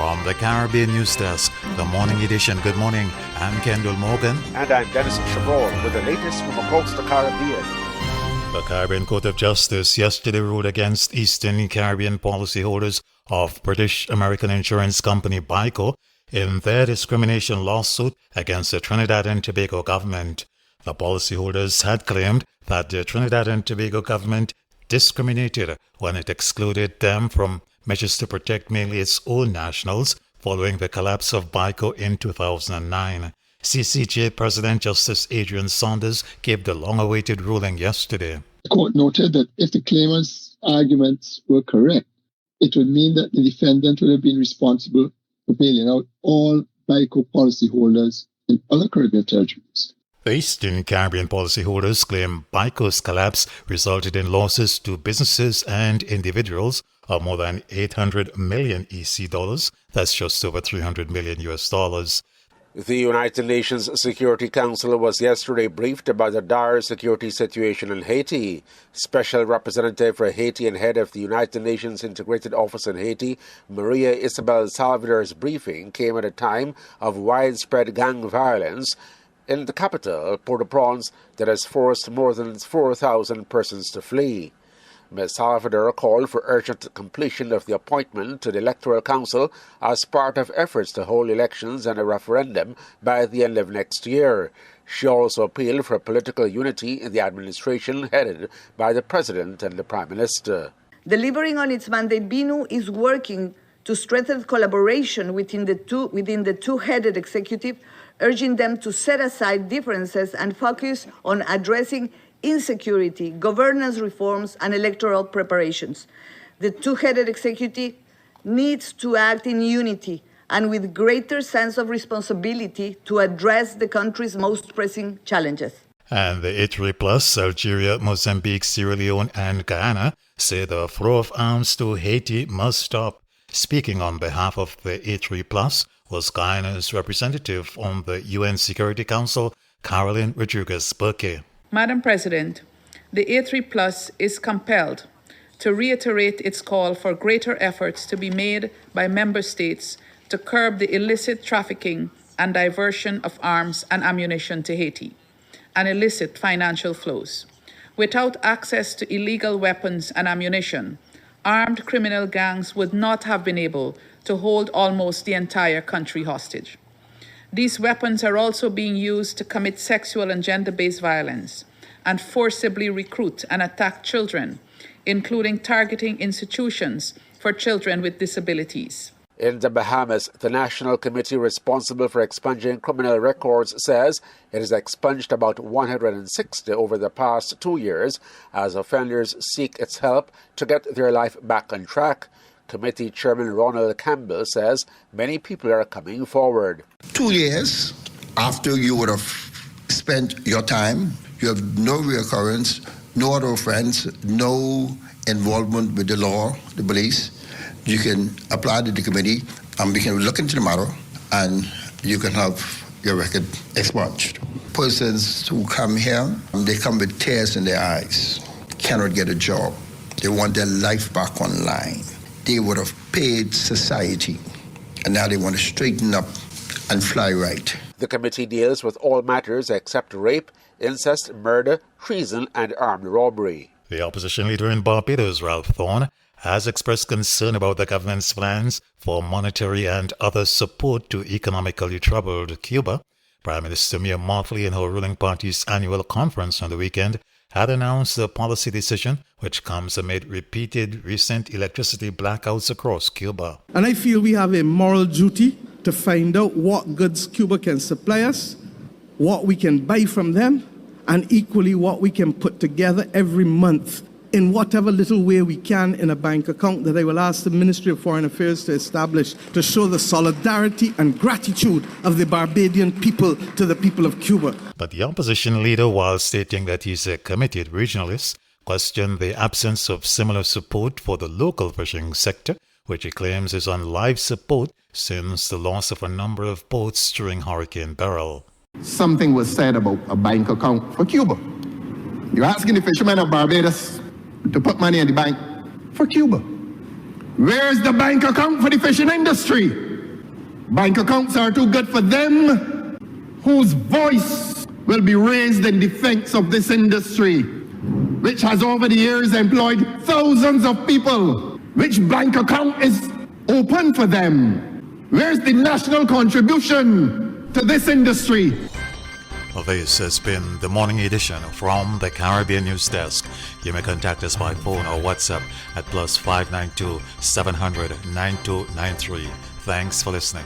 From the Caribbean News Desk, the morning edition. Good morning. I'm Kendol Morgan. And I'm Denis Chabrol with the latest from across the Caribbean. The Caribbean Court of Justice yesterday ruled against Eastern Caribbean policyholders of British American insurance company BICO in their discrimination lawsuit against the Trinidad and Tobago government. The policyholders had claimed that the Trinidad and Tobago government discriminated when it excluded them from measures to protect mainly its own nationals following the collapse of BICO in 2009. CCJ President Justice Adrian Saunders gave the long-awaited ruling yesterday. The court noted that if the claimant's arguments were correct, it would mean that the defendant would have been responsible for bailing out all BICO policyholders in other Caribbean territories. The Eastern Caribbean policyholders claim BICO's collapse resulted in losses to businesses and individuals of more than 800 million EC dollars. That's just over $300 million US dollars. The United Nations Security Council was yesterday briefed about the dire security situation in Haiti. Special Representative for Haiti and head of the United Nations Integrated Office in Haiti, Maria Isabel Salvador's briefing came at a time of widespread gang violence in the capital, Port-au-Prince, that has forced more than 4,000 persons to flee. Ms. Salvador called for urgent completion of the appointment to the Electoral Council as part of efforts to hold elections and a referendum by the end of next year. She also appealed for political unity in the administration headed by the President and the Prime Minister. Delivering on its mandate, BINU is working to strengthen collaboration within the two-headed executive, urging them to set aside differences and focus on addressing insecurity, governance reforms, and electoral preparations. The two-headed executive needs to act in unity and with greater sense of responsibility to address the country's most pressing challenges. And the A3 Plus, Algeria, Mozambique, Sierra Leone, and Guyana say the throw of arms to Haiti must stop. Speaking on behalf of the A3 Plus was Guyana's representative on the UN Security Council, Caroline Rodriguez-Burke. Madam President, the A3 Plus is compelled to reiterate its call for greater efforts to be made by member states to curb the illicit trafficking and diversion of arms and ammunition to Haiti and illicit financial flows. Without access to illegal weapons and ammunition, armed criminal gangs would not have been able to hold almost the entire country hostage. These weapons are also being used to commit sexual and gender-based violence and forcibly recruit and attack children, including targeting institutions for children with disabilities. In the Bahamas, the National Committee responsible for expunging criminal records says it has expunged about 160 over the past 2 years as offenders seek its help to get their life back on track. Committee Chairman Ronald Campbell says many people are coming forward. 2 years after you would have spent your time, you have no reoccurrence, no other offense, no involvement with the law, the police. You can apply to the committee and we can look into the matter and you can have your record expunged. Persons who come here, they come with tears in their eyes, cannot get a job. They want their life back online. They would have paid society and now they want to straighten up and fly right. The committee deals with all matters except rape, incest, murder, treason, and armed robbery. The opposition leader in Barbados, Ralph Thorne, has expressed concern about the government's plans for monetary and other support to economically troubled Cuba. Prime Minister Mia Mottley, in her ruling party's annual conference on the weekend, had announced a policy decision which comes amid repeated recent electricity blackouts across Cuba. And I feel we have a moral duty to find out what goods Cuba can supply us, what we can buy from them, and equally what we can put together every month in whatever little way we can in a bank account that I will ask the Ministry of Foreign Affairs to establish to show the solidarity and gratitude of the Barbadian people to the people of Cuba. But the opposition leader, while stating that he's a committed regionalist, questioned the absence of similar support for the local fishing sector, which he claims is on life support since the loss of a number of boats during Hurricane Beryl. Something was said about a bank account for Cuba. You're asking the fishermen of Barbados to put money in the bank for Cuba. Where's the bank account for the fishing industry? Bank accounts are too good for them, whose voice will be raised in defense of this industry, which has over the years employed thousands of people. Which bank account is open for them? Where's the national contribution to this industry? Well, this has been the morning edition from the Caribbean News Desk. You may contact us by phone or WhatsApp at +592 700 9293. Thanks for listening.